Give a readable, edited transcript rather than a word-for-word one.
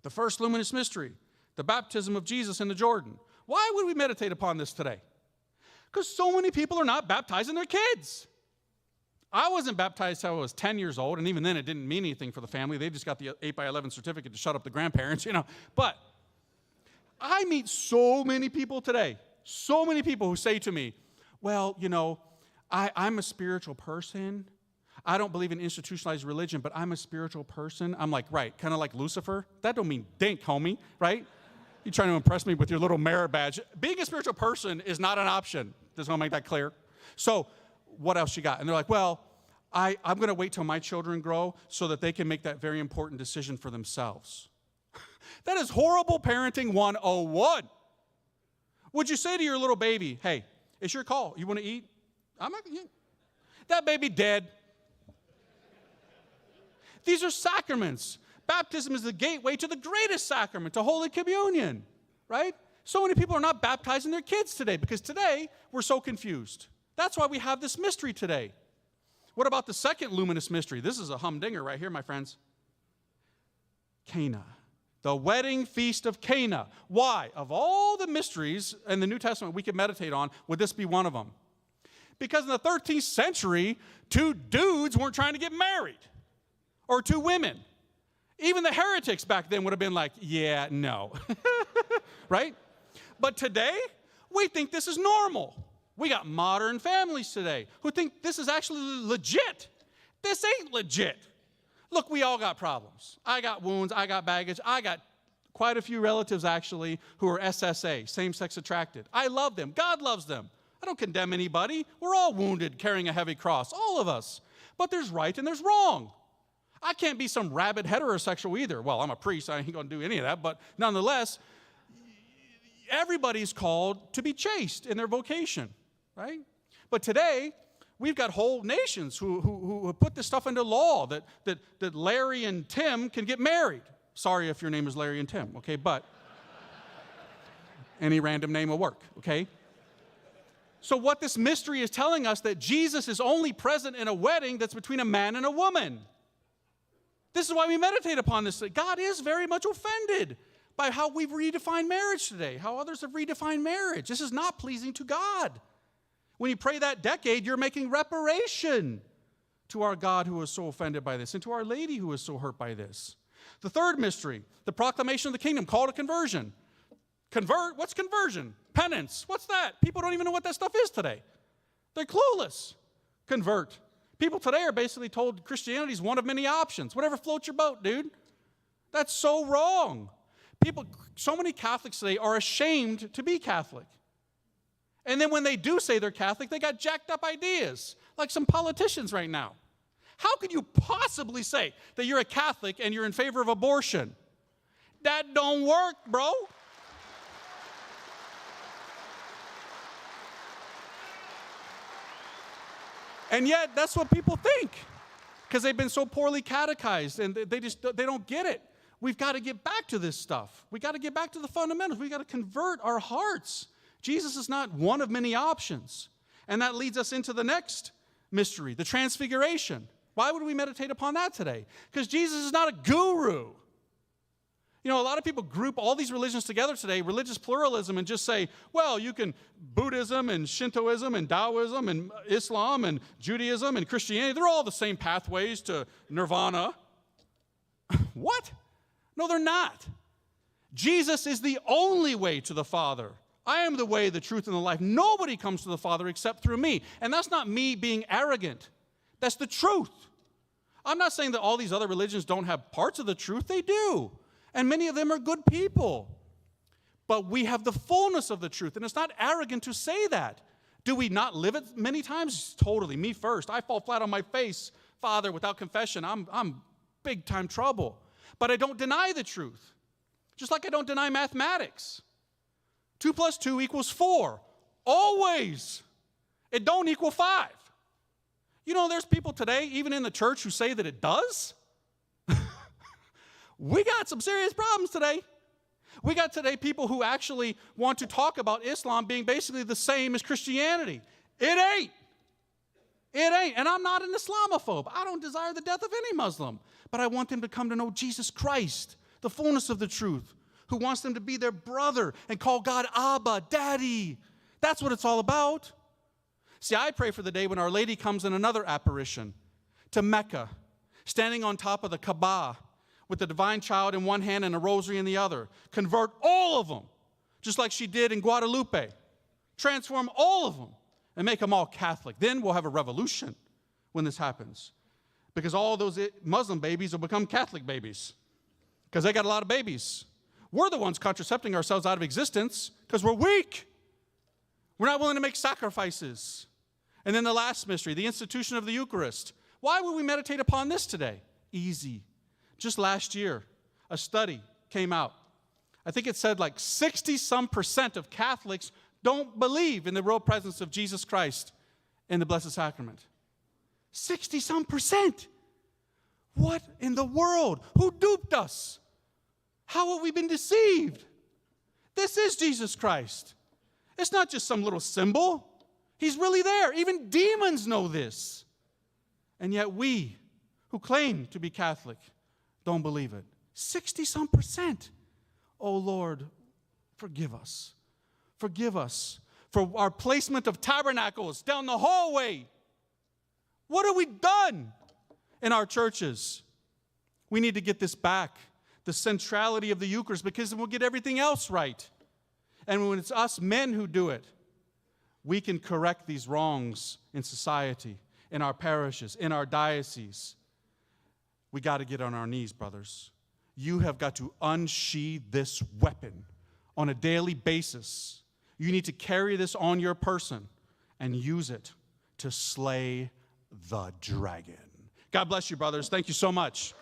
the first luminous mystery, the baptism of Jesus in the Jordan. Why would we meditate upon this today? Because so many people are not baptizing their kids. I wasn't baptized until I was 10 years old, and even then it didn't mean anything for the family. They just got the 8x11 certificate to shut up the grandparents, But I meet so many people today, so many people who say to me, well, I'm a spiritual person. I don't believe in institutionalized religion, but I'm a spiritual person. I'm like, right, kind of like Lucifer. That don't mean dink, homie, right? You're trying to impress me with your little merit badge. Being a spiritual person is not an option. Just want to make that clear. So what else you got? And they're like, well, I'm going to wait till my children grow so that they can make that very important decision for themselves. That is horrible parenting 101. Would you say to your little baby, hey, it's your call. You want to eat? I'm not going to eat. That baby dead. These are sacraments. Baptism is the gateway to the greatest sacrament, to Holy Communion, right? So many people are not baptizing their kids today because today we're so confused. That's why we have this mystery today. What about the second luminous mystery? This is a humdinger right here, my friends. Cana, the wedding feast of Cana. Why? Of all the mysteries in the New Testament we could meditate on, would this be one of them? Because in the 13th century, two dudes weren't trying to get married, or two women. Even the heretics back then would have been like, yeah, no, right? But today, we think this is normal. We got modern families today who think this is actually legit. This ain't legit. Look, we all got problems. I got wounds. I got baggage. I got quite a few relatives, actually, who are SSA, same-sex attracted. I love them. God loves them. I don't condemn anybody. We're all wounded carrying a heavy cross, all of us. But there's right and there's wrong. I can't be some rabid heterosexual either. Well, I'm a priest. I ain't going to do any of that. But nonetheless, everybody's called to be chaste in their vocation, right? But today, we've got whole nations who put this stuff into law that Larry and Tim can get married. Sorry if your name is Larry and Tim, okay? But any random name will work, okay? So what this mystery is telling us that Jesus is only present in a wedding that's between a man and a woman. This is why we meditate upon this. God is very much offended by how we've redefined marriage today, how others have redefined marriage. This is not pleasing to God. When you pray that decade, you're making reparation to our God who was so offended by this and to Our Lady who was so hurt by this. The third mystery, the proclamation of the kingdom, call to conversion. Convert? What's conversion? Penance? What's that? People don't even know what that stuff is today. They're clueless. Convert. People today are basically told Christianity is one of many options. Whatever floats your boat, dude. That's so wrong. So many Catholics today are ashamed to be Catholic. And then when they do say they're Catholic, they got jacked up ideas, like some politicians right now. How could you possibly say that you're a Catholic and you're in favor of abortion? That don't work, bro. And yet, that's what people think, because they've been so poorly catechized, and they don't get it. We've got to get back to this stuff. We've got to get back to the fundamentals. We've got to convert our hearts. Jesus is not one of many options. And that leads us into the next mystery, the transfiguration. Why would we meditate upon that today? Because Jesus is not a guru. You know, a lot of people group all these religions together today, religious pluralism, and just say, well, you can Buddhism and Shintoism and Taoism and Islam and Judaism and Christianity, they're all the same pathways to nirvana. What? No, they're not. Jesus is the only way to the Father. I am the way, the truth, and the life. Nobody comes to the Father except through me. And that's not me being arrogant. That's the truth. I'm not saying that all these other religions don't have parts of the truth. They do. And many of them are good people. But we have the fullness of the truth. And it's not arrogant to say that. Do we not live it many times? Totally. Me first. I fall flat on my face. Father, without confession, I'm big time trouble. But I don't deny the truth. Just like I don't deny mathematics. 2 + 2 = 4. Always. It don't equal 5. You know, there's people today, even in the church, who say that it does. We got some serious problems today. We got today people who actually want to talk about Islam being basically the same as Christianity. It ain't. It ain't. And I'm not an Islamophobe. I don't desire the death of any Muslim. But I want them to come to know Jesus Christ the fullness of the truth, who wants them to be their brother and call God Abba, Daddy. That's what it's all about. See, I pray for the day when Our Lady comes in another apparition to Mecca, standing on top of the Kaaba with the divine child in one hand and a rosary in the other. Convert all of them, just like she did in Guadalupe. Transform all of them and make them all Catholic. Then we'll have a revolution when this happens, because all those Muslim babies will become Catholic babies because they got a lot of babies. We're the ones contracepting ourselves out of existence because we're weak. We're not willing to make sacrifices. And then the last mystery, the institution of the Eucharist. Why would we meditate upon this today? Easy. Just last year, a study came out. I think it said like 60-some% of Catholics don't believe in the real presence of Jesus Christ in the Blessed Sacrament. 60-some%. What in the world? Who duped us? How have we been deceived? This is Jesus Christ. It's not just some little symbol. He's really there. Even demons know this. And yet we, who claim to be Catholic, don't believe it. 60-some%. Oh Lord, forgive us. Forgive us for our placement of tabernacles down the hallway. What have we done in our churches? We need to get this back, the centrality of the Eucharist, because then we'll get everything else right. And when it's us men who do it, we can correct these wrongs in society, in our parishes, in our dioceses. We got to get on our knees, brothers. You have got to unsheathe this weapon on a daily basis. You need to carry this on your person and use it to slay the dragon. God bless you, brothers. Thank you so much.